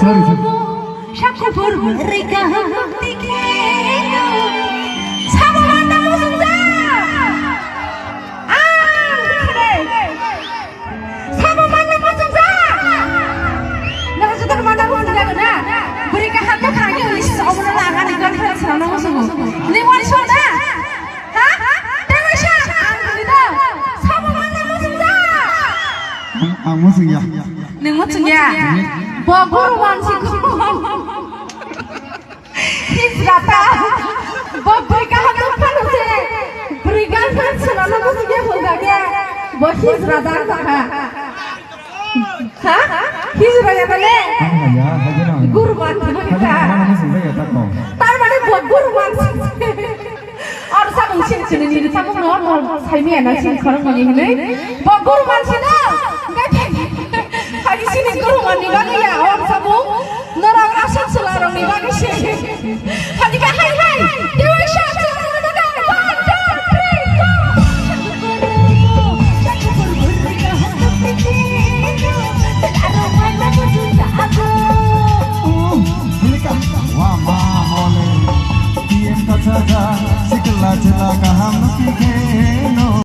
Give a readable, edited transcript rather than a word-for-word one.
Saku bermereka tiga sama mana musuh sama mana musuh nah sudah mana musuh na berikan hati hanya wis omong langan ikan sana musuh ini wali soda hah dewa sya itu sama mana musuh musuh ya ning musuh ya Bogor wansi Hizrata berikan hati panusi berikan selalu musuhnya bulganya bos Hizrata hah Hizrata bale guru wansi kita tar mane guru wansi और सब उसी चीज़ नहीं सब नॉर्मल सही में ना चीज़ खराब नहीं है बगुर मानसी ना हाजी सिनी गुरु मानी बाकी या और सब नरक आसन चला रही बाकी से हाजी का हाय हाय देवी शाह चला रही ना one two three Saja, si kelak celaka ham